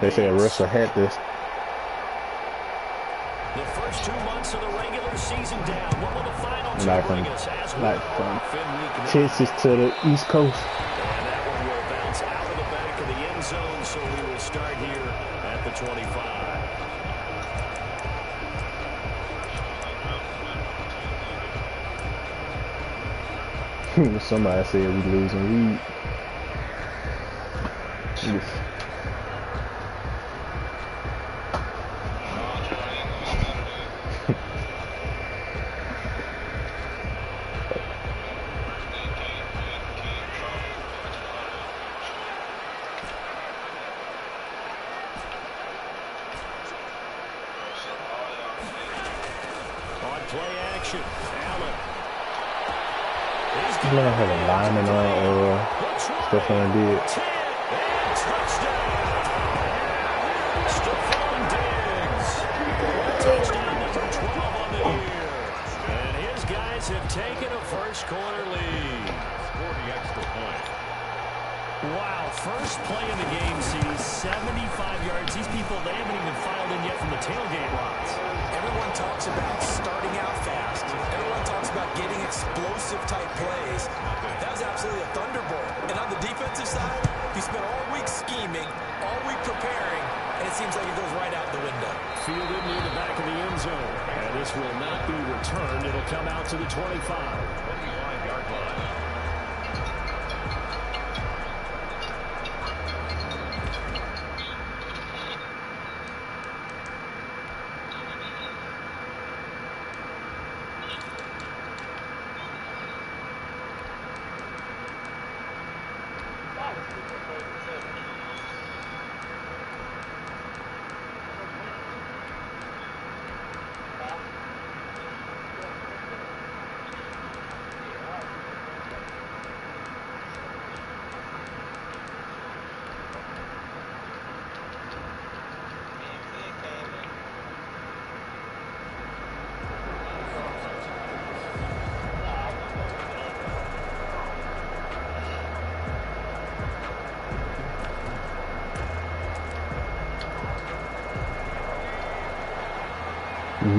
They say Russell had this. The first 2 months of the regular season down. What will the final two bring us as like from Texas to the East Coast. And that one will bounce out of the back of the end zone, so we will start here at the 25. Somebody said we losing weed. Yes. Play action. Allen. I'm gonna have a lineman on Stephon Diggs. Touchdown. Stephon Diggs. Touchdown number 12 on the year. And his guys have taken a first quarter lead. 40 extra point. Wow, first play of the game sees 75 yards. These people, they haven't even filed in yet from the tailgate lots. Everyone talks about starting out fast. Everyone talks about getting explosive type plays. That was absolutely a thunderbolt. And on the defensive side, you spent all week scheming, all week preparing, and it seems like it goes right out the window. Fielded near the back of the end zone. And this will not be returned. It'll come out to the 25. 25-yard line.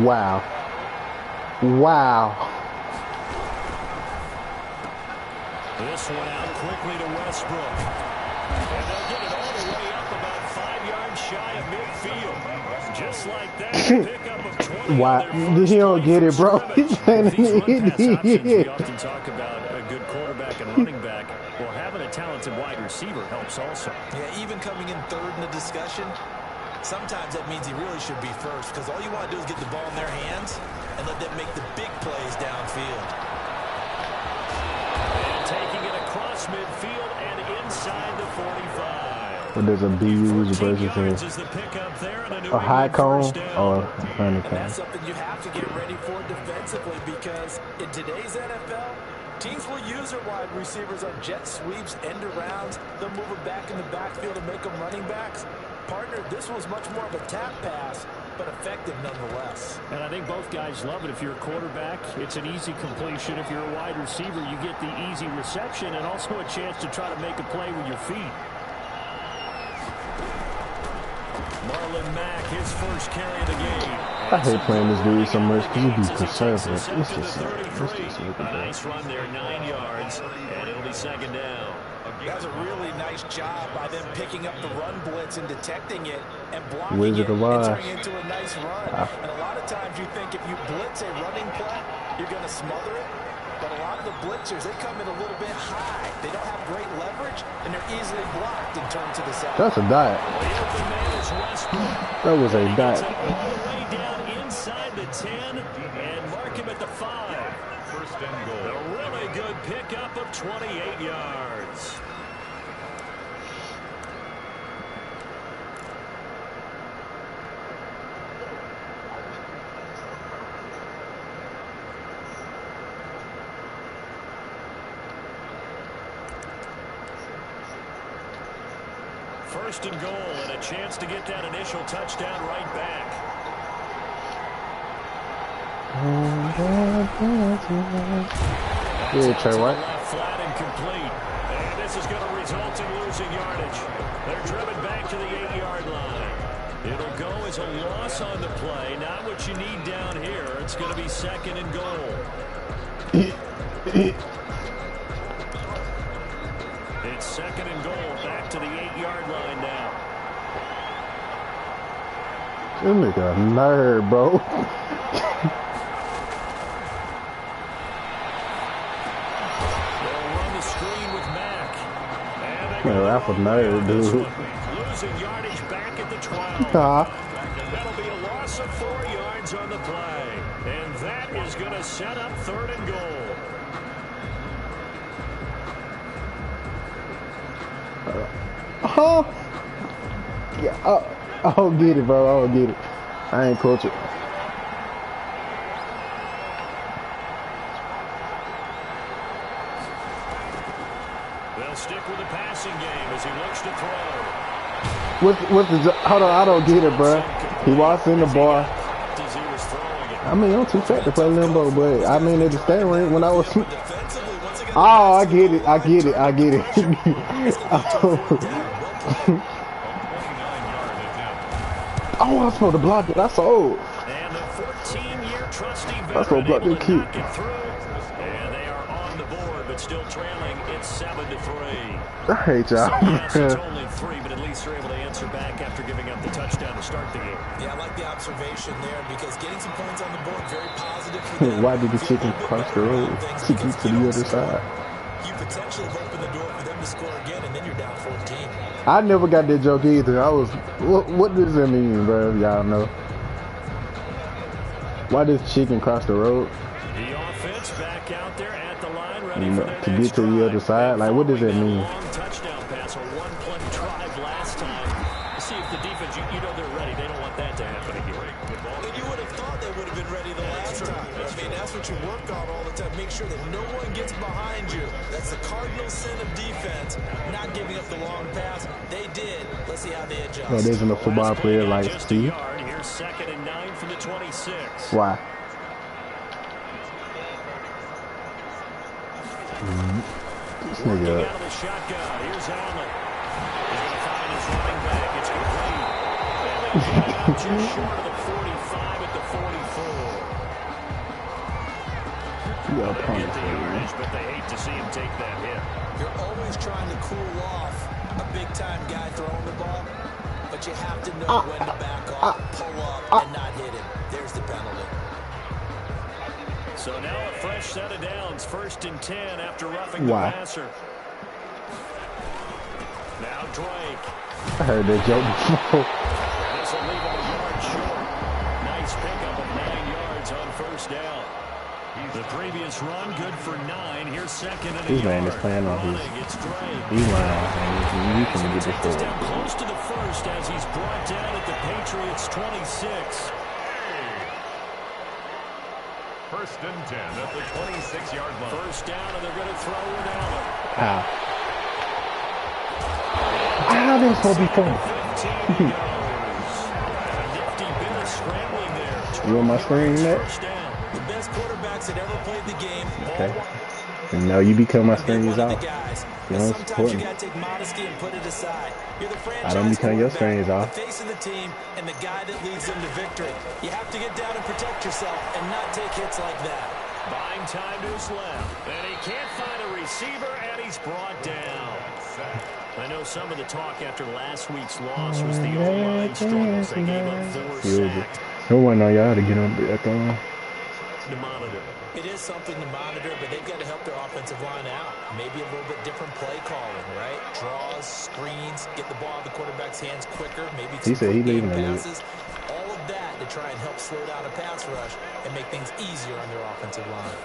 Wow. Wow. This one out quickly to Westbrook. And they'll get it all the way up about 5 yards shy of midfield. Just like that, pickup of 20. Wow. He don't get it, bro. He's playing in the We often talk about a good quarterback and running back. Well, having a talented wide receiver helps also. Yeah, even coming in third in the discussion, sometimes that means he really should be first, because all you want to do is get the ball in their hands and let them make the big plays downfield. And taking it across midfield and inside the 45. What does a BU versus a high cone or a honey cone? And that's something you have to get ready for defensively, because in today's NFL, teams will use their wide receivers on jet sweeps, end arounds. They'll move them back in the backfield and make them running backs. Partner, this was much more of a tap pass, but effective nonetheless. And I think both guys love it. If you're a quarterback, it's an easy completion. If you're a wide receiver, you get the easy reception and also a chance to try to make a play with your feet. Marlon Mack, his first carry of the game. I hate playing this dude so much because he be conservative. It's just a nice run there, 9 yards, and it'll be second down. That was a really nice job by them picking up the run blitz and detecting it and blocking Wizard it of and Oz. turning it into a nice run. And a lot of times you think if you blitz a running play, you're going to smother it. But a lot of the blitzers, they come in a little bit high. They don't have great leverage, and they're easily blocked and turned to the side. That's a dot. That was a dot. All the way down inside the 10 and mark him at the 5. First and goal. A really good pickup of 28 yards. First and goal, and a chance to get that initial touchdown right back. Yeah, Trey White. Flat and complete. And this is going to result in losing yardage. They're driven back to the 8-yard line. was a loss on the play. Not what you need down here. It's going to be 2nd and goal. It's 2nd and goal. Back to the 8-yard line now. This nigga a nerd, bro. They'll run the screen with Mack. Man, that's a nerd, dude. Losing yardage back at the 12. That'll be a loss of 4 yards on the play. And that is going to set up 3rd and goal. Huh? Yeah, I don't get it, bro. I don't get it. I ain't cultured. They'll stick with the passing game as he looks to throw. What's the? Hold on, I don't get it, bro. He walks in the bar. I mean, I'm too fat to play limbo, but I mean, at the stand ring when I was. Oh, I get it. I get it. I get it. Oh, I was supposed to block it. That's old. And the 14-year trusty That's what blocked the kick. And they are on the board, but still trailing. It's 7-3. I hate y'all. So yes, it's only 3, but at least they're able to answer back after giving up the touchdown to start the game. Yeah, I like the observation there because getting some points on the board very positive for them. Why did the chicken cross the road to get to the other side? You potentially open the door for them to score again, and then you're down 14. I never got that joke either. I was, what does that mean, bro? Y'all know. Why does chicken cross the road? The offense back out there at the line, ready for their to get to the other side. Like, what does that mean? Long touchdown pass, a one-play drive last time. See if the defense, you know they're ready. They don't want that to happen again. And you would have thought they would have been ready the last time. I mean, that's what you work on all the time. Make sure that no one gets behind you. That's the cardinal sin of defense, not giving up the long pass. They did. Let's see how they adjust. Oh, there's no football player like Steve. Here's 2nd and 9 from the 26. Why? This nigga. Out of the shotgun. Here's Allen. He's going to find his running back. It's complete. And just short of the 45 at the 44. Yeah, They get the yardage, but they hate to see him take that hit. You're always trying to cool off a big-time guy throwing the ball, but you have to know when to back off, pull up, and not hit him. There's the penalty. So now a fresh set of downs, 1st and 10 after roughing the passer. Now Drake. I heard that joke before. This will leave him a yard short. Nice pickup of 9 yards on 1st down. The previous run good for 9. Here's 2nd and a This man yard. is playing on his. It's Drake. He's lying. You can get this He's forward. down close to the 1st as he's brought down at the Patriots 26. 1st and 10 at the 26-yard line. 1st down, and they're going to throw with Allen. How? How this supposed to be fun? Nifty bit of scrambling there. You want my screen, Matt? The best quarterbacks that ever played the game. Okay. No, you become my screen off. You know, Sometimes important. you gotta take modesty and put it aside. You're the franchise I don't become your quarterback, screens off. the face of the team, and the guy that leads them to victory. You have to get down and protect yourself and not take hits like that. Buying time to his left. And he can't find a receiver, and he's brought down. I know some of the talk after last week's loss was the O-line struggles. They gave up 4 sacks. No one on y'all to get on back on. To monitor. It is something to monitor, but they've got to help their offensive line out. Maybe a little bit different play calling, right? Draws, screens, get the ball out of the quarterback's hands quicker. Maybe He said he leaving the league. passes. All of that to try and help slow down a pass rush and make things easier on their offensive line.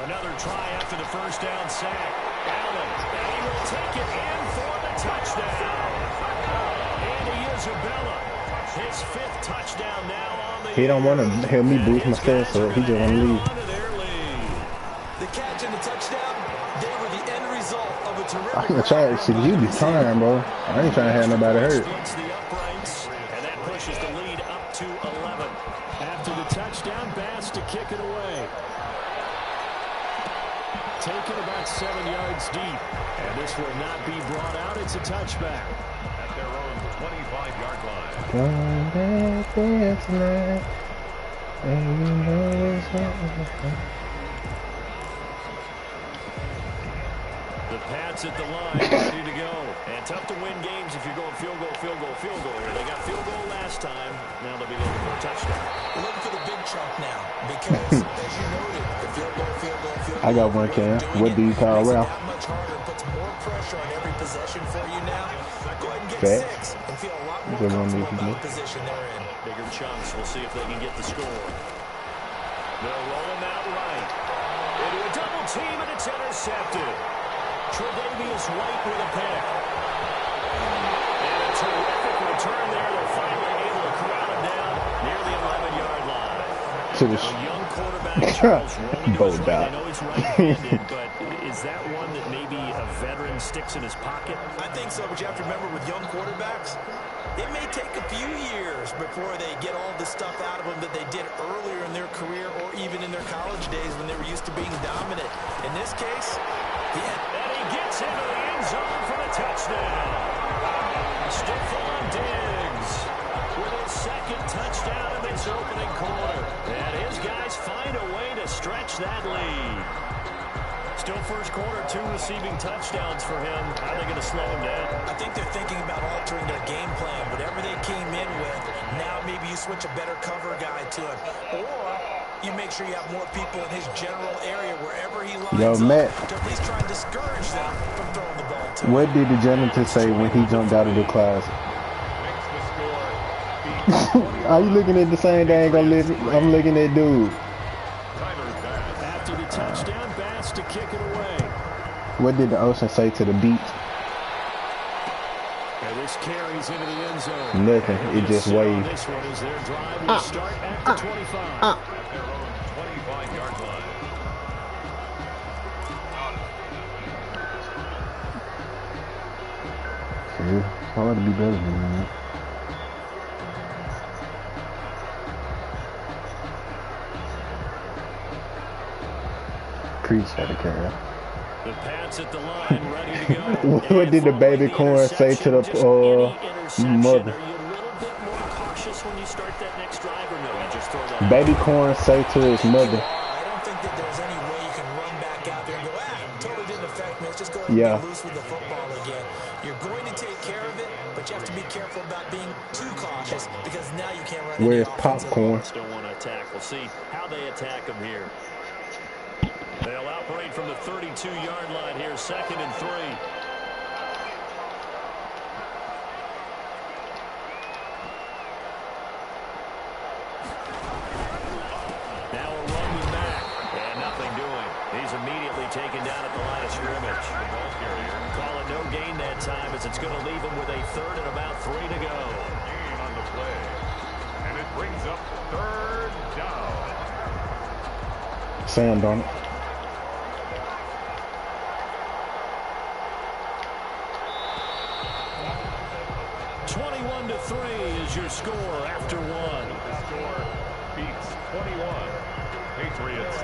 Another try after the 1st down sack. Allen, and he will take it in for the touchdown. Andy Isabella, his 5th touchdown now on the He don't want to help me boost my stats, so he just want to leave. The catch and the touchdown, they were the end result of a terrific. I'm gonna try to see you be tired, bro. I ain't trying to have nobody hurt. The uprights, and that pushes the lead up to 11. After the touchdown, Bass to kick it away. Taken about 7 yards deep, and this will not be brought out. It's a touchback. At their own 25-yard line. One day dance night, and you know it's not. The Pats at the line, ready to go. And tough to win games if you're going field goal, field goal, field goal. They got field goal last time. Now they'll be looking for a touchdown. We're looking for the big chunk now because, as you noted, the field goal, field goal, field goal. I got one, Cam. What do you call Ralph? That much harder, puts more pressure on every possession for you now. Go ahead and get Facts. 6 and feel a lot more comfortable about the position they're in. Bigger chunks. We'll see if they can get the score. They'll roll him out right. Into a double team, and it's intercepted. Tre'Davious White with a pick. And a terrific return there. They're finally able to corral him down near the 11-yard line. To the A young quarterback, Charles, rolling to his right. I know he's right-handed, but is that one that maybe a veteran sticks in his pocket? I think so, but you have to remember with young quarterbacks, it may take a few years before they get all the stuff out of them that they did earlier in their career or even in their college days when they were used to being dominant. In this case, and he gets into the end zone for the touchdown. Stephon Diggs with his second touchdown in this opening quarter. And his guys find a way to stretch that lead. Still first quarter, 2 receiving touchdowns for him. How are they going to slow him down? I think they're thinking about altering their game plan. Whatever they came in with, now maybe you switch a better cover guy to him. Or you make sure you have more people in his general area wherever he lines Matt, up to at least try and discourage them from throwing the ball to him. what did the janitor say when he jumped out of the class? Are you looking at the same thing I'm looking at, dude? After the touchdown, Bass to kick it away. What did the ocean say to the beach? And this carries into the end zone. Nothing. It just waved. This one is their drive will start at the 25. At their own 25-yard line. See, hard to be better than that. Appreciate it, Karen. The Pats at the line, ready to go. What did the baby corn say to the mother? Are you a little bit more cautious when you start that next drive, or no? You just throw that Baby corn say to his mother. I don't think that there's any way you can run back out there and go, totally didn't affect me. Let's just go ahead and get loose with the football again. You're going to take care of it, but you have to be careful about being too cautious because now you can't run. Where's popcorn? Don't want to attack. We'll see how they attack him here. They'll operate from the 32-yard line here, 2nd and 3. Now a run with Mack, and nothing doing. He's immediately taken down at the line of scrimmage. The ball carrier. Call it no gain that time as it's going to leave him with a 3rd and about 3 to go. Gain on the play. And it brings up 3rd down. Sam, don't it? Your score after 1. The score beats 21. Patriots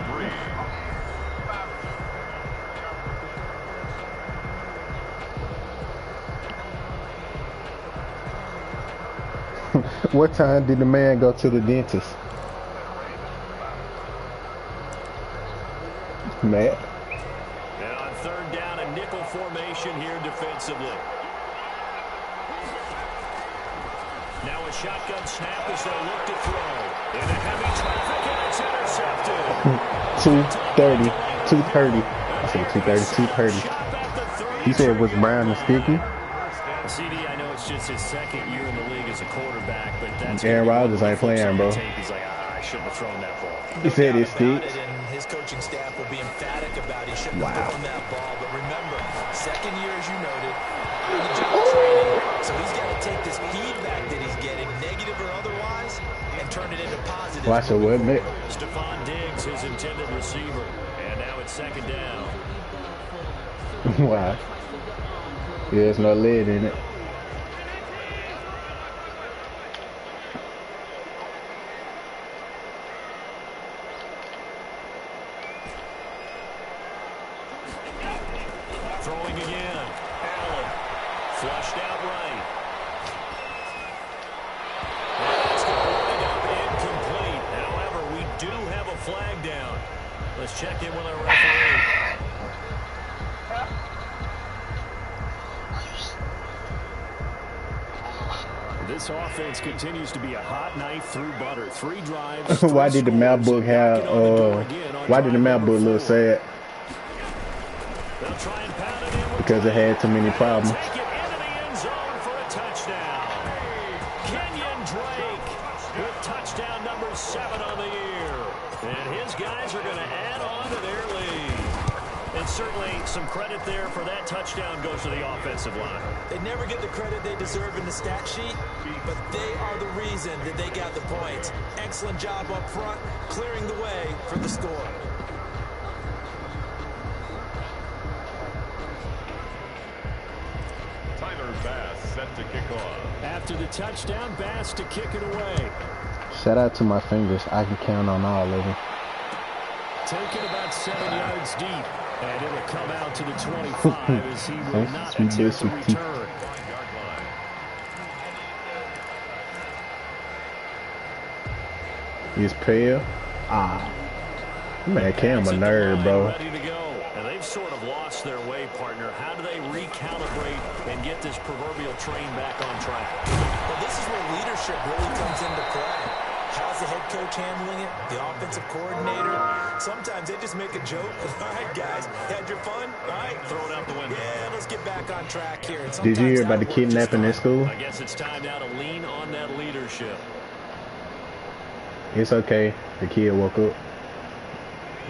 3. What time did the man go to the dentist? Matt. And on 3rd down, a nickel formation here defensively. Now a shotgun snap as they look to throw. In a heavy traffic, and it's intercepted. 230. I said 230, 230. He said it was brown and sticky. CD, I know it's just his 2nd year in the league as a quarterback, but that's Aaron Rodgers ain't playing, bro. He's like, I shouldn't have thrown that ball. He said it sticks. And his coaching staff will be emphatic about he shouldn't have thrown that ball. But remember, 2nd year, as you noted, on the job training. So he's got to take this feedback that he's getting, negative or otherwise, and turn it into positive. Watch it, wasn't it? Stephon Diggs, his intended receiver. And now it's 2nd down. Wow. Yeah, there's no lid in it. Throwing again. Allen. Flushed out right. This offense continues to be a hot knife through butter. 3 drives. Why did the map book have? Why did the map book look sad? They'll try and pound it in Because it had too many problems. take it into the end zone for a touchdown. Kenyon Drake with touchdown number 7 on the year. And his guys are going to add on to their lead. And certainly some credit there for that touchdown goes to the offensive line. They never get the credit they deserve in the stat sheet, but they are the reason that they got the points. Excellent job up front, clearing the way for the score. Bass set to kick off. After the touchdown, Bass to kick it away. Shout out to my fingers. I can count on all of them. Taken about 7 yards deep, and it'll come out to the 25 as he will not attempt to return. He's pale. Man, Cam a nerd, bro. Ready to go. And they've sort of lost their way, partner. How do they recalibrate and get this proverbial train back on track? Well, this is where leadership really comes into play. How's the head coach handling it? The offensive coordinator? Sometimes they just make a joke. All right, guys, had your fun? All right, throw it out the window. Yeah, let's get back on track here. Did you hear about the kidnapping in school? I guess it's time now to lean on that leadership. It's okay. The kid woke up.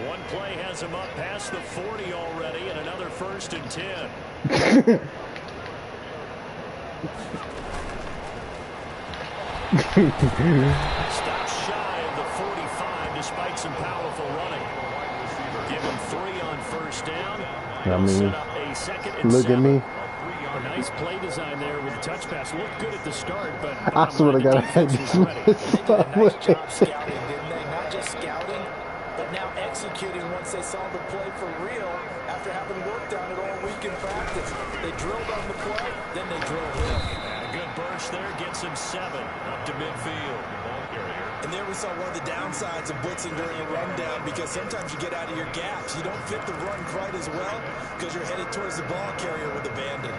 One play has him up past the 40 already, and another 1st and 10. Stops shy of the 45 despite some powerful running. Give him 3 on 1st down. I mean, set up a 2nd and look 7. at me. A nice play design there with the touch pass. Looked good at the start, but I swear to God, I had this They did a nice job scouting, didn't they? Not just scouting, but now executing once they saw the play for real after having worked on it all week in practice. They drilled on the play, then they drilled in. A good burst there gets him 7 up to midfield. And there we saw one of the downsides of blitzing during a rundown, because sometimes you get out of your gaps. You don't fit the run quite as well because you're headed towards the ball carrier with abandon.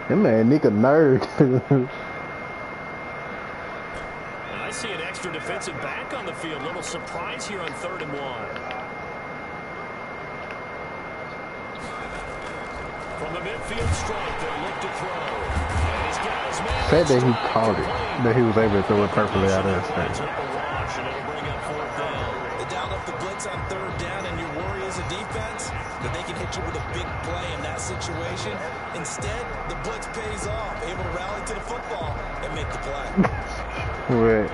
That man, Nick a nerd. I see an extra defensive back on the field. Little surprise here on 3rd and 1. From the midfield stripe, they look to throw. Said that he caught it, that he was able to throw it perfectly out of his face. They dialed up the blitz on 3rd down, and your worry as a defense that they can hit you with a big play in that situation. Instead, the blitz pays off, able to rally to the football and make the play. Wait.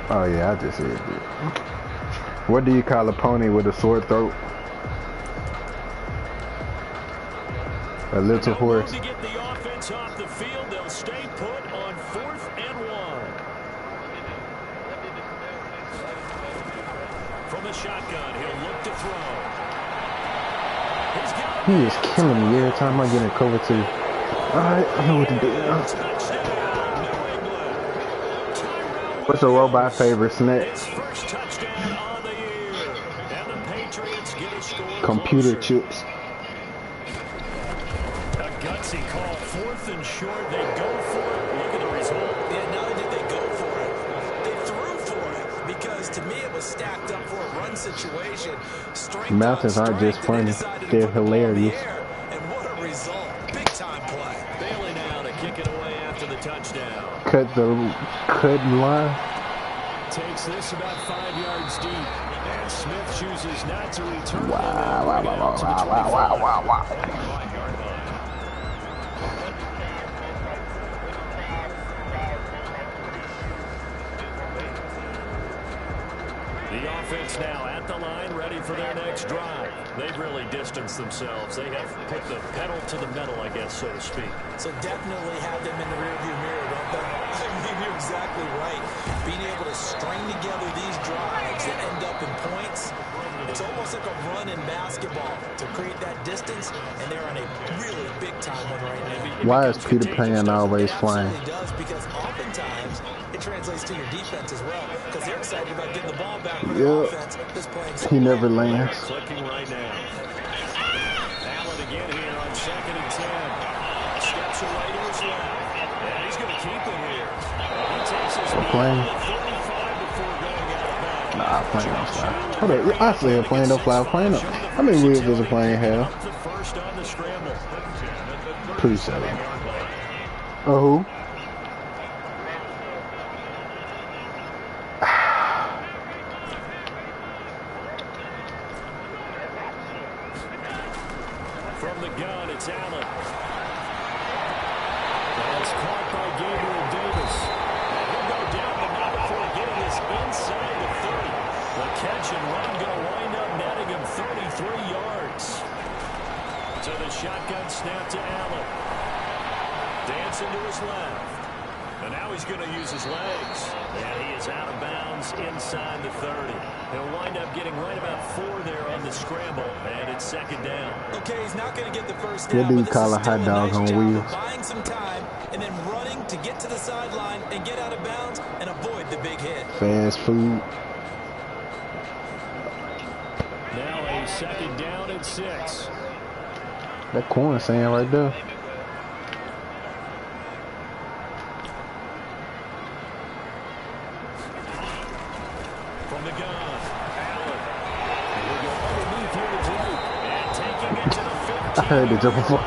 Oh yeah, I just said it. What do you call a pony with a sore throat? A little horse. To get the offense off the field, they'll stay put on 4th and 1. From the shotgun, he'll look to throw. He is killing me every time I get in cover 2. Alright, I know what to do now. What's your robot favorite snack? Computer chips. Gutsy call, 4th and short. They go for it. Look at the result. Yeah, not only did they go for it, they threw for it, because to me it was stacked up for a run situation. Mountains aren't just funny, they're hilarious. And what a result. Big time play. Bailey now to kick it away after the touchdown. Cut line. Takes this about 5 yards deep. And Smith chooses not to return. Wow. The offense now at the line, ready for their next drive. They've really distanced themselves. They have put the pedal to the metal, I guess, so to speak. So definitely have them in the rearview mirror, don't they? I mean, you're exactly right. Being able to string together these drives that end up in points, it's almost like a run in basketball to create that distance, and they're on a really big-time one right now. Why is Peter Pan always flying? It does, because oftentimes it translates to your defense as well, because they're excited about getting the ball back for the offense. This play He never lands. Clicking right now. second and 10. Steps away to his left. And he's going to keep it here. He takes his playing. 35 before going out of bounds. Nah, playing don't fly. Hold up, I said playing don't fly. Playing don't. How many wheels does a plane have? The first on the scramble. Appreciate it. Oh, who? From the gun, it's Allen. That's caught by Gabriel Davis. And he'll go down, but not before getting this inside the 30. The catch and run going to wind up netting him 33 yards. So the shotgun snap to Allen. Dancing to his left. And now he's going to use his legs. And he is out of bounds inside the 30. He'll wind up getting right about 4 there on the scramble. And it's second down. Okay, he's not going to get the first What down, do you but this call is a hot still dog nice on job of wheels? buying some time and then running to get to the sideline and get out of bounds and avoid the big hit. Fast food. Now a second down and 6. That corn sand right there. From the gun, Allen. He'll go underneath here to Drake. And taking it to the 15. I heard it just before.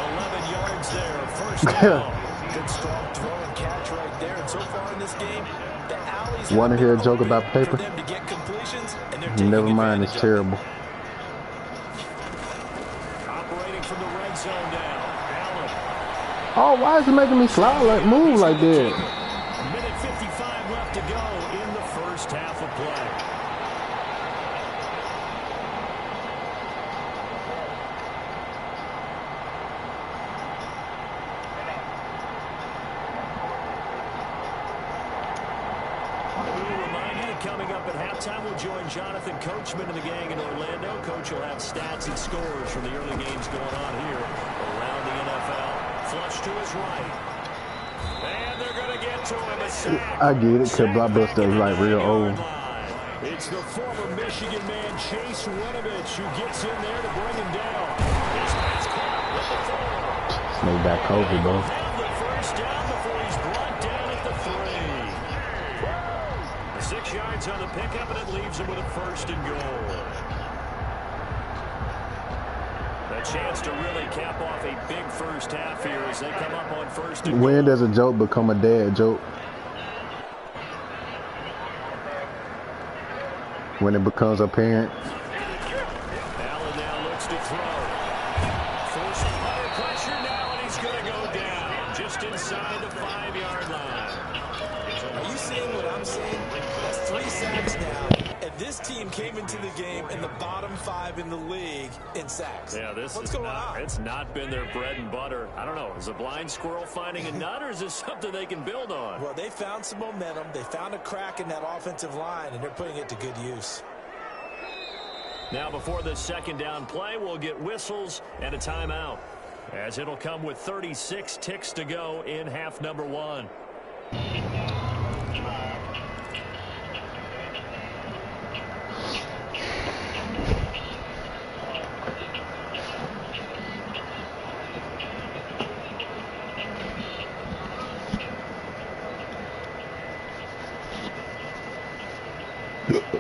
11 yards there, first down. Good strong throw and catch right there. And so far in this game, the Alleys Want to hear a joke open about paper? for them to get completions, and they're taking Never mind, it's advantage of it. terrible. Operating from the red zone now. Allen. Oh, why is it making me slide like move like that? Minute 55 left to go in the first half of play. Coming up at halftime, we'll join Jonathan Coachman and the gang in Orlando. Coach will have stats and scores from the early games going on here around the NFL. Flush to his right. And they're going to get to him. A sack. I get it, because Blockbuster is like real old. It's the former Michigan man, Chase Winovich, who gets in there to bring him down. His man's caught with the 4. Snake back COVID, bro. Have the first down before he's brought down at the 3. 6 yards on the pickup, and it leaves him with a first and goal. A chance to really cap off a big first half here as they come up on first and goal. When does a joke become a dad joke? When it becomes a parent. Allen now looks to throw. Forcing under pressure now, and he's going to go down just inside the 5-yard line. Are you seeing what I'm seeing? That's 3 sacks now, and this team came into the game in the bottom 5 in the league in sacks. Yeah, What's going on? It's not been their bread and butter. I don't know. Is a blind squirrel finding a nut, or is this something they can build on? Well, they found some momentum. They found a crack in that offensive line, and they're putting it to good use. Now, before this second down play, we'll get whistles and a timeout, as it'll come with 36 ticks to go in half number 1.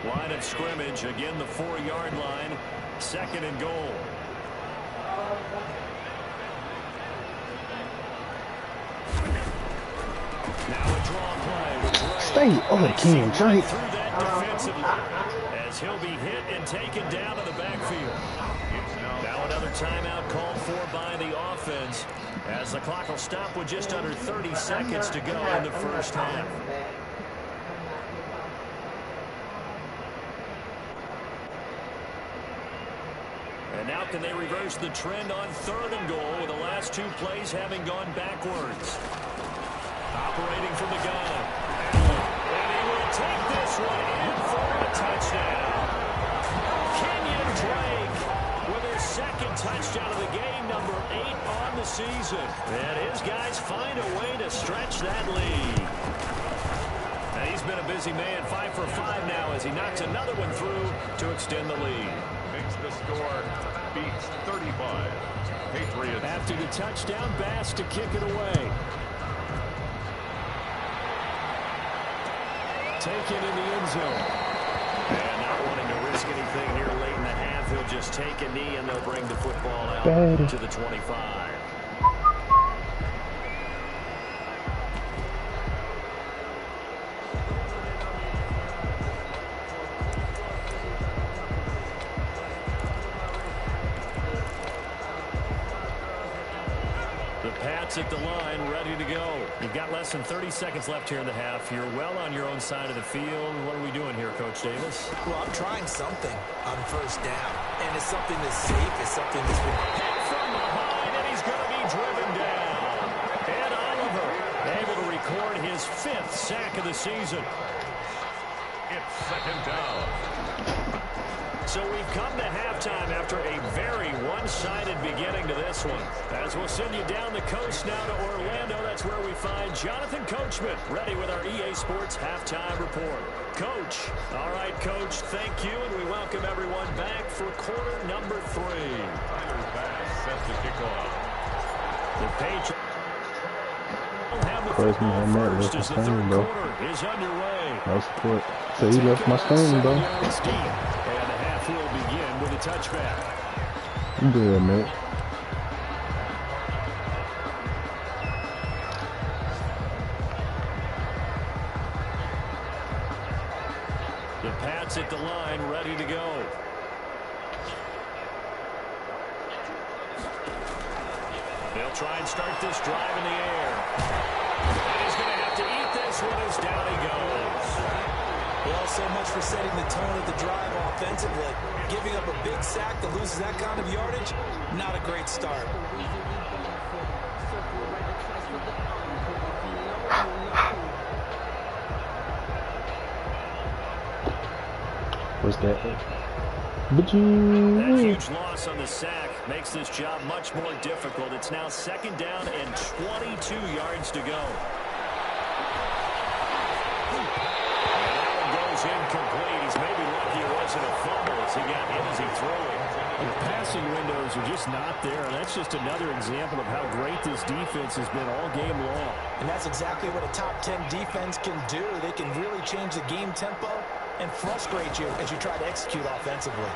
Line of scrimmage, again the 4-yard line, second and goal. Now a draw play with Ray. Stay on King Drake. Through that defensively, as he'll be hit and taken down to the backfield. Now another timeout called for by the offense, as the clock will stop with just under 30 seconds to go in the first half. And now can they reverse the trend on third and goal with the last 2 plays having gone backwards? Operating from the gun. And he will take this one in for a touchdown. Kenyon Drake with his second touchdown of the game, number 8 on the season. And his guys find a way to stretch that lead. And he's been a busy man. 5 for 5 now as he knocks another one through to extend the lead. Makes the score. Beats 35. Patriots. After the touchdown, Bass to kick it away. Taken in the end zone. And not wanting to risk anything here late in the half, he'll just take a knee and they'll bring the football out to the 25. At the line, ready to go. You've got less than 30 seconds left here in the half. You're well on your own side of the field. What are we doing here, Coach Davis? Well, I'm trying something on first down, and it's something that's safe. It's something that's been hit from behind, and he's going to be driven down. And Oliver able to record his 5th sack of the season. It's second down. So we've come to halftime after a very one-sided beginning to this one. As we'll send you down the coast now to Orlando, that's where we find Jonathan Coachman, ready with our EA Sports Halftime Report. Coach. All right, Coach, thank you, and we welcome everyone back for quarter number 3. Tyler Bass set to kick off. The Patriots have the Crazy football man, first as the third quarter is underway. No support. So he left my stain, bro. Will begin with a touchback. I'm good, mate. The Pats at the line, ready to go. They'll try and start this drive in the air. And he's going to have to eat this one as down he goes. Well, so much for setting the tone of the drive offensively. Giving up a big sack that loses that kind of yardage, not a great start. What's that? That huge loss on the sack makes this job much more difficult. It's now second down and 22 yards to go. Incomplete. He's maybe lucky it wasn't a fumble as he got hit as he threw it. The passing windows are just not there, and that's just another example of how great this defense has been all game long. And that's exactly what a top 10 defense can do. They can really change the game tempo and frustrate you as you try to execute offensively.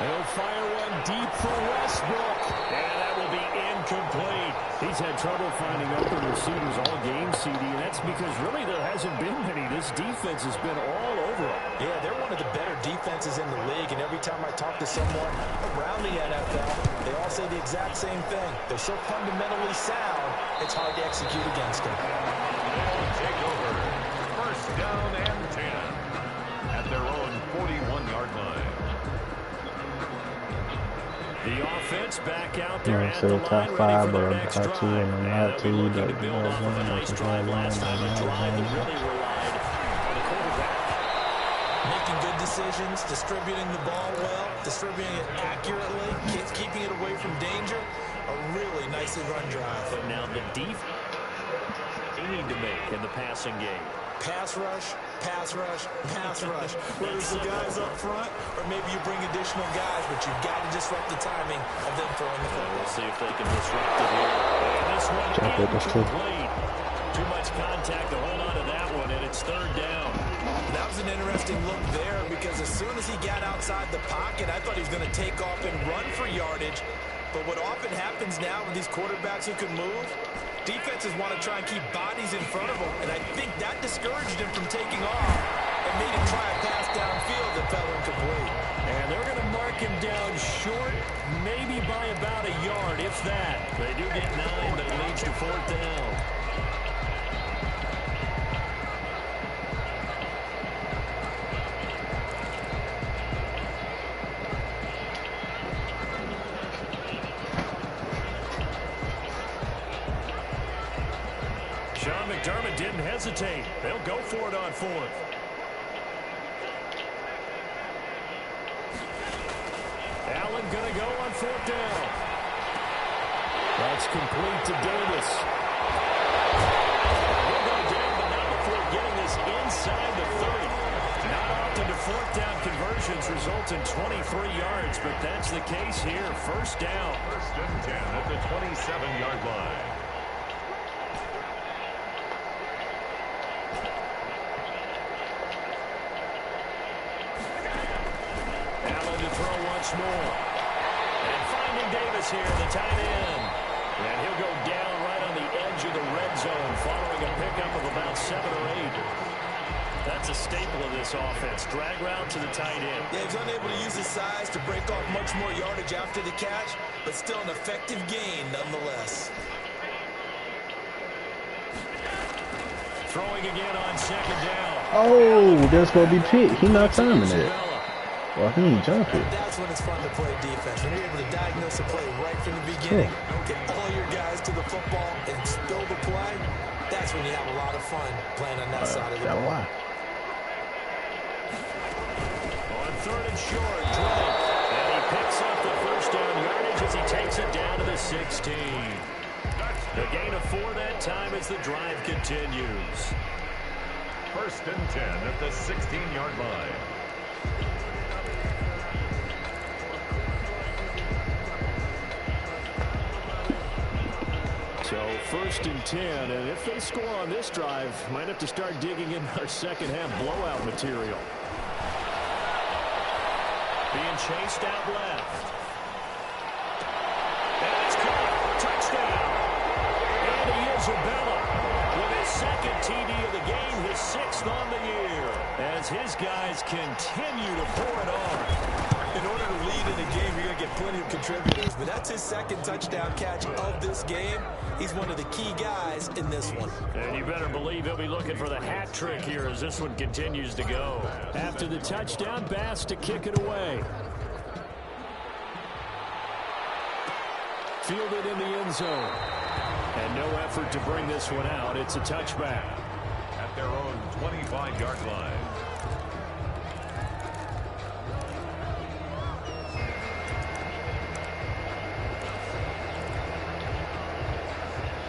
They'll fire one deep for Westbrook, and that will be incomplete. He's had trouble finding open receivers all game, CD, and that's because really there hasn't been many. This defense has been all over them. Yeah, they're one of the better defenses in the league, and every time I talk to someone around the NFL, they all say the exact same thing. They're so fundamentally sound, it's hard to execute against them. They'll take over. First down and 10 at their own 41-yard line. The offense back out there at So the top line, 5, ready for but their next top drive. 2 and not 2. Looking to build off of a nice drive last time, a drive that really relied on the quarterback. Making good decisions, distributing the ball well, distributing it accurately, keeping it away from danger. A really nicely run drive. But now the defense they need to make in the passing game. Pass rush, pass rush, pass rush. Whether it's the guys up front or maybe you bring additional guys, but you've got to disrupt the timing of them throwing the football. We'll see if they can disrupt it here. And this one incomplete. Too much contact to hold on to that one, and it's third down. That was an interesting look there because as soon as he got outside the pocket, I thought he was going to take off and run for yardage. But what often happens now with these quarterbacks who can move, defenses want to try and keep bodies in front of them, and I think that discouraged him from taking off and made him try a pass downfield that fell incomplete. And they're going to mark him down short, maybe by about a yard, if that. They do get 9, but it leads to fourth down. Sean McDermott didn't hesitate. They'll go for it on fourth. Allen going to go on fourth down. That's complete to Davis. He'll go down, but not before getting this inside the 30. Not often do fourth down conversions result in 23 yards, but that's the case here. First down. First and 10 at the 27-yard line. Allen to throw once more. And finding Davis here, the tight end. And he'll go down right on the edge of the red zone following a pickup of about 7 or 8. That's a staple of this offense. Drag route to the tight end. Yeah, he's unable to use his size to break off much more yardage after the catch, but still an effective gain nonetheless. Throwing again on second down. Oh, that's going to be picked. He not timing it. Well, he ain't jumping. That's when it's fun to play defense. When you're able to diagnose a play right from the beginning, get all your guys to the football and spill the play, that's when you have a lot of fun playing on that side of the ball. On third and short, Drake. And he picks up the first down yardage as he takes it down to the 16. A gain of 4 that time as the drive continues. First and 10 at the 16-yard line. So first and 10, and if they score on this drive, might have to start digging in our second half blowout material. Being chased out left. And it's caught. Touchdown. Andy Isabella with his second TD of the game, his 6th on the year, as his guys continue to pour it on. In order to lead in a game, you're going to get plenty of contributors, but that's his second touchdown catch of this game. He's one of the key guys in this one. And you better believe he'll be looking for the hat trick here as this one continues to go. After the touchdown, Bass to kick it away. Fielded in the end zone. And no effort to bring this one out. It's a touchback. At their own 25-yard line.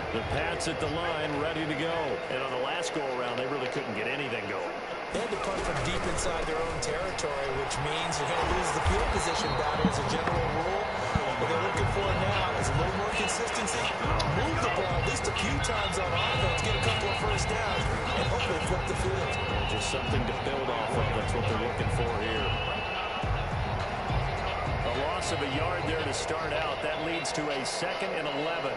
The Pats at the line, ready to go. And on the last go-around, they really couldn't get anything going. They had to punt from deep inside their own territory, which means you're going to lose the field position battle as a general rule. What they're looking for now is a little more consistency. Move the ball at least a few times on offense, get a couple of first downs, and hopefully flip the field. And just something to build off of. That's what they're looking for here. A loss of a yard there to start out. That leads to a 2nd and 11.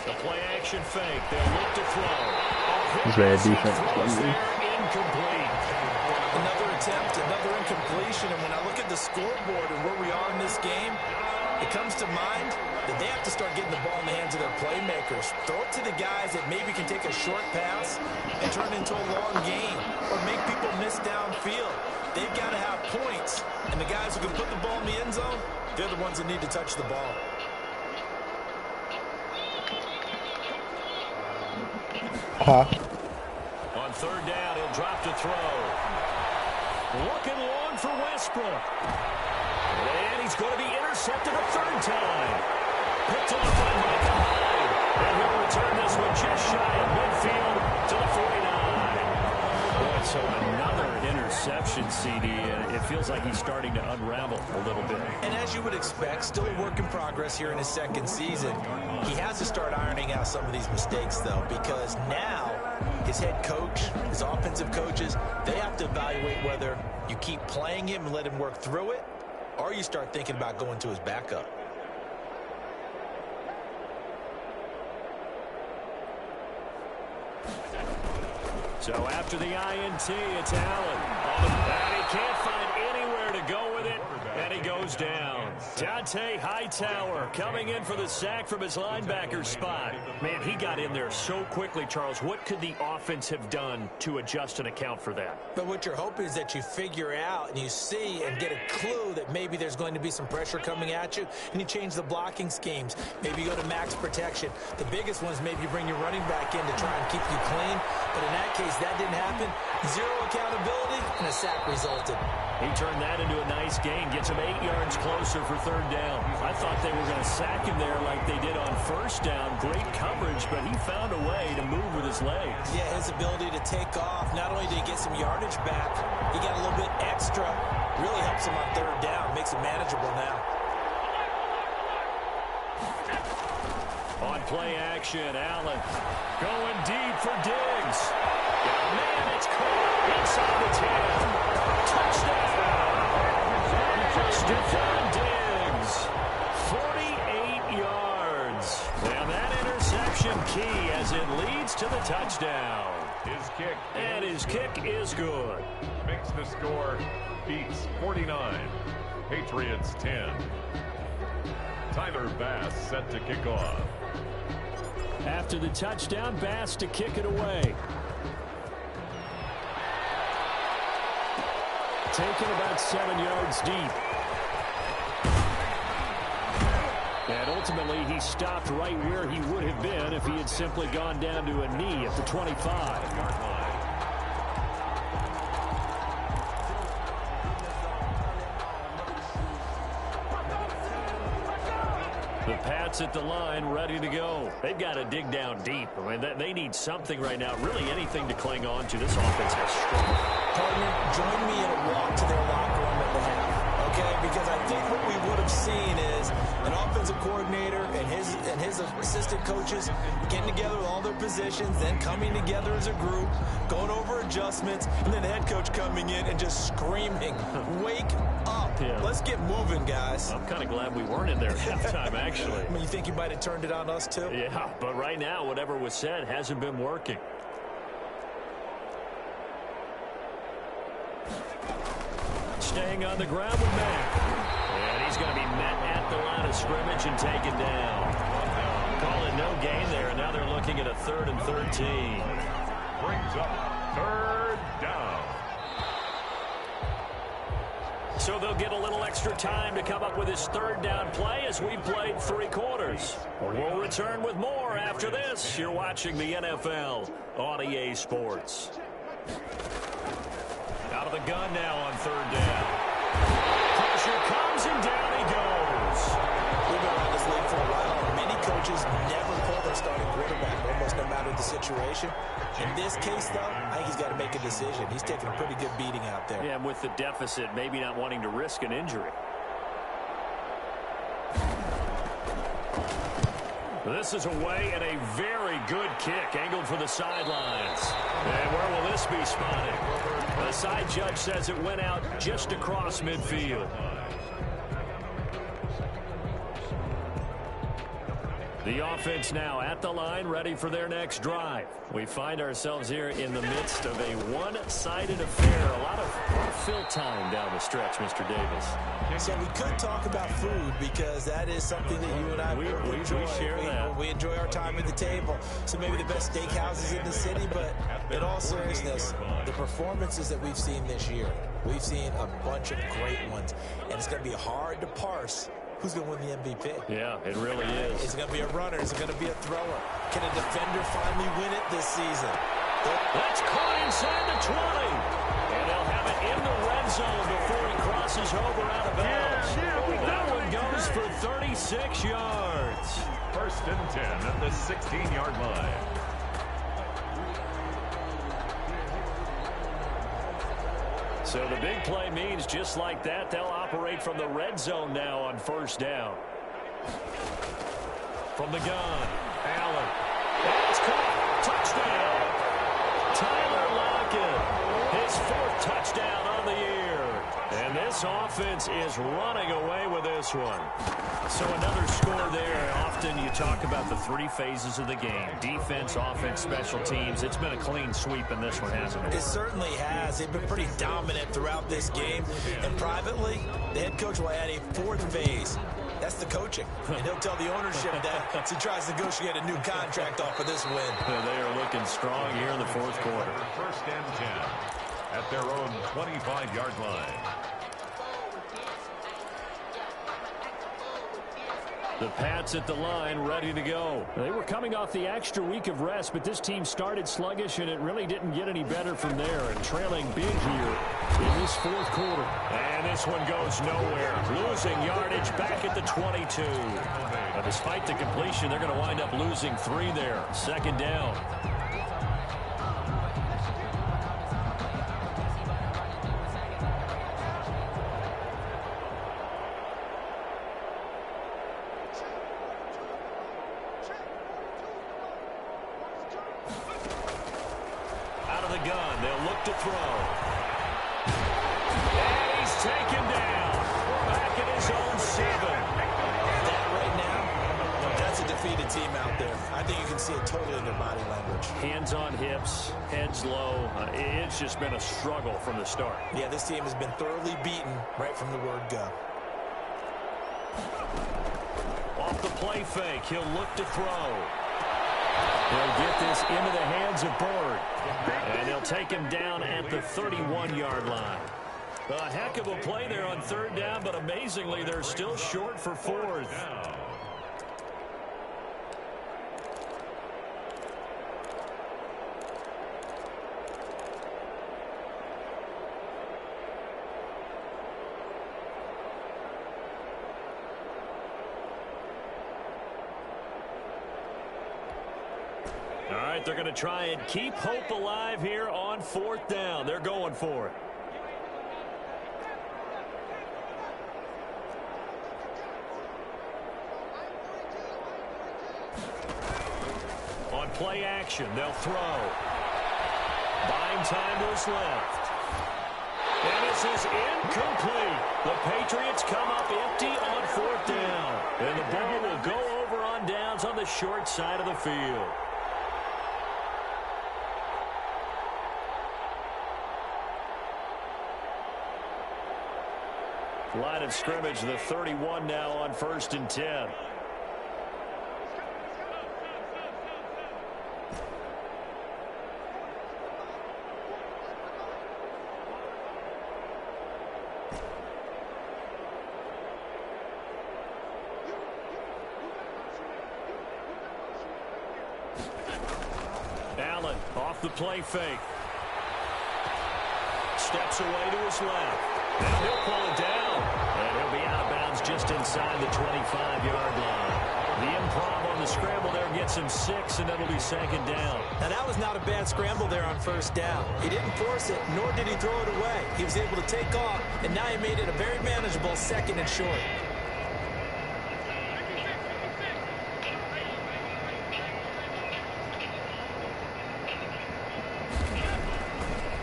The play-action fake. They'll look to throw. He's bad defense. Incomplete. Another attempt, another incompletion, and when I look at the scoreboard and where we are in this game, it comes to mind that they have to start getting the ball in the hands of their playmakers. Throw it to the guys that maybe can take a short pass and turn it into a long gain or make people miss downfield. They've got to have points, and the guys who can put the ball in the end zone, they're the ones that need to touch the ball. On third down, he'll drop to throw. Looking long for Westbrook. And he's going to be intercepted a 3rd time. Picked off by Micah Hyde. And he'll return this one just shy of midfield to the 49. Boy, so another interception, CD, and it feels like he's starting to unravel a little bit. And as you would expect, still a work in progress here in his 2nd season. He has to start ironing out some of these mistakes, though, because now his head coach, his offensive coaches, they have to evaluate whether you keep playing him and let him work through it, or you start thinking about going to his backup. So after the INT, it's Allen. And he can't find anywhere to go with it, and he goes down. Dante Hightower coming in for the sack from his linebacker spot. Man, he got in there so quickly, Charles. What could the offense have done to adjust and account for that? But what you're hoping is that you figure out and you see and get a clue that maybe there's going to be some pressure coming at you, and you change the blocking schemes. Maybe you go to max protection. The biggest one is maybe you bring your running back in to try and keep you clean. But in that case, that didn't happen. 0 accountability, and a sack resulted. He turned that into a nice gain. Gets him 8 yards closer for third down. I thought they were going to sack him there like they did on first down. Great coverage, but he found a way to move with his legs. Yeah, his ability to take off. Not only did he get some yardage back, he got a little bit extra. Really helps him on third down. Makes it manageable now. On play action, Allen going deep for Diggs. Man, it's caught inside the 10. Touchdown. Stephon Diggs, 48 yards. And that interception key as it leads to the touchdown. His kick is good. Makes the score, beats 49. Patriots 10. Tyler Bass set to kick off. After the touchdown, Bass to kick it away. Taken about 7 yards deep. And ultimately, he stopped right where he would have been if he had simply gone down to a knee at the 25-yard line. The Pats at the line, ready to go. They've got to dig down deep. I mean, they need something right now, really anything to cling on to. This offense has struggled. Partner, join me in a walk to their locker room at the half, okay? Because I think what we would have seen is an offensive coordinator and his assistant coaches getting together with all their positions, then coming together as a group, going over adjustments, and then the head coach coming in and just screaming, "Wake up. Yeah. Let's get moving, guys." I'm kind of glad we weren't in there at halftime, actually. I mean, you think he might have turned it on us, too? Yeah, but right now, whatever was said hasn't been working. Staying on the ground with Mack. And he's going to be met at the line of scrimmage and taken down. Calling no gain there, and now they're looking at a 3rd and 13. Brings up 3rd down. So they'll get a little extra time to come up with his 3rd down play as we've played 3 quarters. We'll return with more after this. You're watching the NFL on EA Sports. Out of the gun now on 3rd down. Pressure comes and down he goes. We've been around this league for a while, and many coaches never pull their starting quarterback, almost no matter the situation. In this case, though, I think he's got to make a decision. He's taking a pretty good beating out there. Yeah, and with the deficit, maybe not wanting to risk an injury. This is away and a very good kick, angled for the sidelines. And where will this be spotted? The side judge says it went out just across midfield. The offense now at the line, ready for their next drive. We find ourselves here in the midst of a one-sided affair. A lot of fill time down the stretch, Mr. Davis. So we could talk about food because that is something that you and I enjoy. We share that. We enjoy our time at the table. So maybe the best steakhouses in the city, but in all seriousness, the performances that we've seen this year, we've seen a bunch of great ones, and it's going to be hard to parse who's going to win the MVP. Yeah, it really is. Is it going to be a runner? Is it going to be a thrower? Can a defender finally win it this season? That's caught inside the 20. And they'll have it in the red zone before he crosses over out of bounds. That one goes for 36 yards. 1st and 10 at the 16-yard line. So the big play means just like that, they'll operate from the red zone now on 1st down. From the gun, Allen. That's caught. Touchdown. Tyler Lockett, his 4th touchdown on the year. And this offense is running away with this one. So another score there. Often you talk about the 3 phases of the game. Defense, offense, special teams. It's been a clean sweep in this one, hasn't it? It certainly has. They've been pretty dominant throughout this game. And privately, the head coach will add a 4th phase. That's the coaching. And he'll tell the ownership that as he tries to negotiate a new contract off of this win. They are looking strong here in the 4th quarter. 1st and 10 at their own 25-yard line. The Pats at the line, ready to go. They were coming off the extra week of rest, but this team started sluggish, and it really didn't get any better from there. And trailing big here in this fourth quarter. And this one goes nowhere. Losing yardage back at the 22. But despite the completion, they're going to wind up losing 3 there. Second down. To throw. And he's taken down. Back at his own 7. That right now, that's a defeated team out there. I think you can see it totally in their body language. Hands on hips, heads low. It's just been a struggle from the start. Yeah, this team has been thoroughly beaten right from the word go. Off the play fake, he'll look to throw. They'll get this into the hands of Bird. And they'll take him down at the 31-yard line. A heck of a play there on third down, but amazingly, they're still short for fourth. All right, they're going to try and keep hope alive here on fourth down. They're going for it. On play action, they'll throw. Buying time to his left. And this is incomplete. The Patriots come up empty on fourth down. And the ball will go over on downs on the short side of the field. Line of scrimmage, the 31 now on 1st and 10. Allen off the play fake. Steps away to his left. And he'll pull it down. And he'll be out of bounds just inside the 25-yard line. The improv on the scramble there gets him 6, and it'll be second down. Now, that was not a bad scramble there on first down. He didn't force it, nor did he throw it away. He was able to take off, and now he made it a very manageable 2nd and short.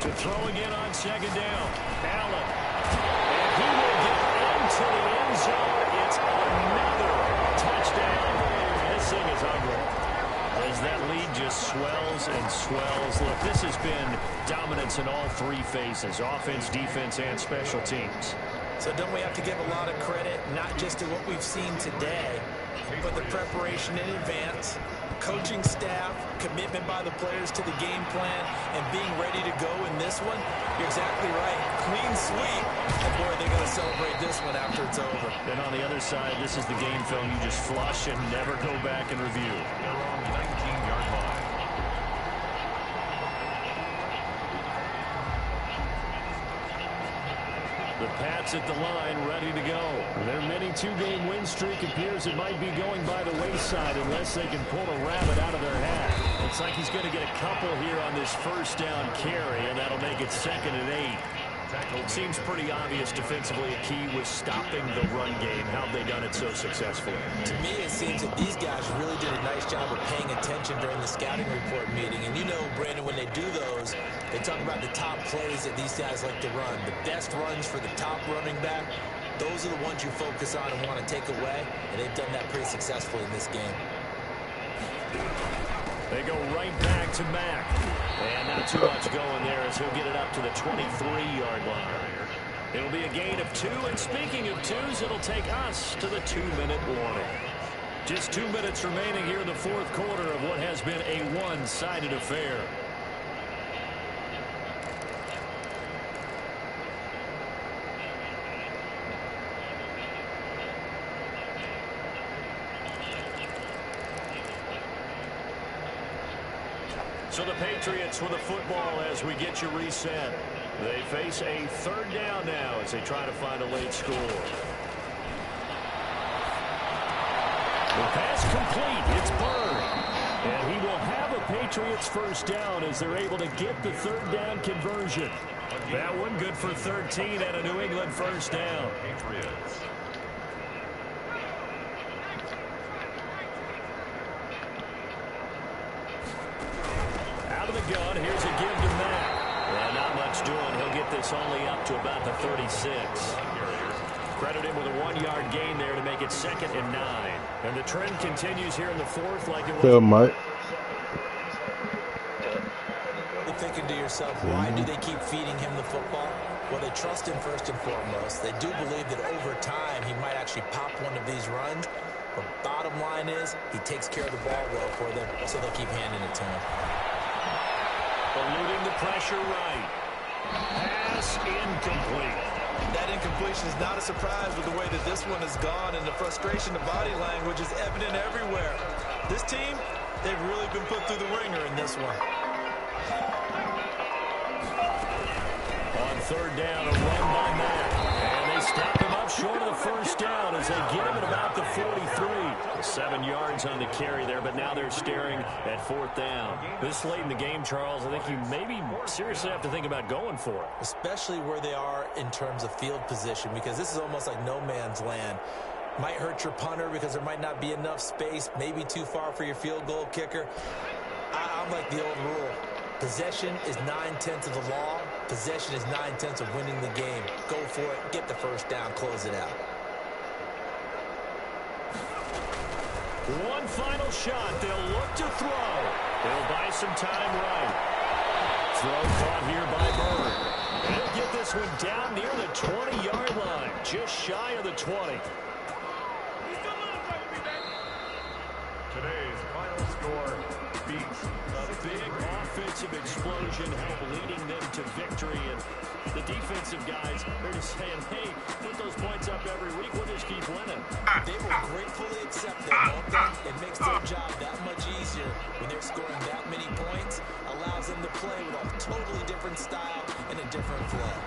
To throw again on second down. Allen. And he will get into the end zone. It's another touchdown. This thing is ugly. As that lead just swells and swells. Look, this has been dominance in all 3 phases. Offense, defense, and special teams. So don't we have to give a lot of credit, not just to what we've seen today, but the preparation in advance, coaching staff, commitment by the players to the game plan, and being ready to go in this one? You're exactly right. Clean sweep. And boy, they're going to celebrate this one after it's over. And on the other side, this is the game film you just flush and never go back and review. They're on the 19-yard line. The Pats at the line, ready to go. Their mini 2-game win streak appears it might be going by the wayside unless they can pull a rabbit out of their hat. Looks like he's going to get a couple here on this first down carry, and that'll make it 2nd and 8. It seems pretty obvious defensively a key was stopping the run game. How have they done it so successfully? To me, it seems that these guys really did a nice job of paying attention during the scouting report meeting. And you know, Brandon, when they do those, they talk about the top plays that these guys like to run. The best runs for the top running back, those are the ones you focus on and want to take away. And they've done that pretty successfully in this game. They go right back to Mack. And not too much going there as he'll get it up to the 23-yard line. It'll be a gain of 2, and speaking of 2s, it'll take us to the 2-minute warning. Just 2 minutes remaining here in the fourth quarter of what has been a one-sided affair. So the Patriots with the football as we get you reset. They face a third down now as they try to find a late score. The pass complete. It's Bird. And he will have a Patriots first down as they're able to get the third down conversion. That one good for 13 and a New England first down. Patriots. Out of the gun, here's a give to Matt. Well, not much doing. He'll get this only up to about the 36. Credit him with a 1-yard gain there to make it 2nd and 9. And the trend continues here in the 4th like it was. Good, Mike. You're thinking to yourself, why do they keep feeding him the football? Well, they trust him first and foremost. They do believe that over time he might actually pop one of these runs. But bottom line is he takes care of the ball well for them, so they'll keep handing it to him. Eluding the pressure right. Pass incomplete. That incompletion is not a surprise with the way that this one has gone, and the frustration, the body language is evident everywhere. This team, they've really been put through the ringer in this one. On third down, a run by Matt. And they stop him up short of the first down as they get him at about the 43. 7 yards on the carry there, but now they're staring at 4th down. This late in the game, Charles, I think you maybe seriously have to think about going for it. Especially where they are in terms of field position, because this is almost like no man's land. Might hurt your punter because there might not be enough space, maybe too far for your field goal kicker. I'm like the old rule. Possession is 9/10 of the law. Possession is 9/10 of winning the game. Go for it, get the first down, close it out. One final shot. They'll look to throw. They'll buy some time right. Throw caught here by Bird. They'll get this one down near the 20-yard line, just shy of the 20. Today's final score beats A big offensive explosion help leading them to victory. And the defensive guys, they're just saying, hey, put those points up every week. We'll just keep winning. They will gratefully accept that, won't they? It makes their job that much easier when they're scoring that many points. Allows them to play with a totally different style and a different flow.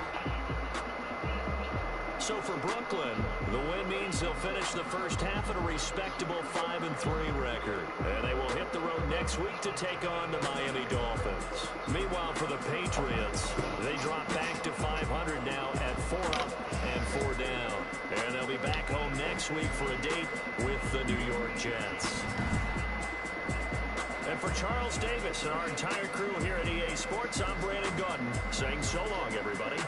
So for Brooklyn, the win means they'll finish the first half at a respectable 5-3 record. And they will hit the road next week to take on the Miami Dolphins. Meanwhile, for the Patriots, they drop back to 500 now at 4 up and 4 down. And they'll be back home next week for a date with the New York Jets. And for Charles Davis and our entire crew here at EA Sports, I'm Brandon Gaudin saying so long, everybody.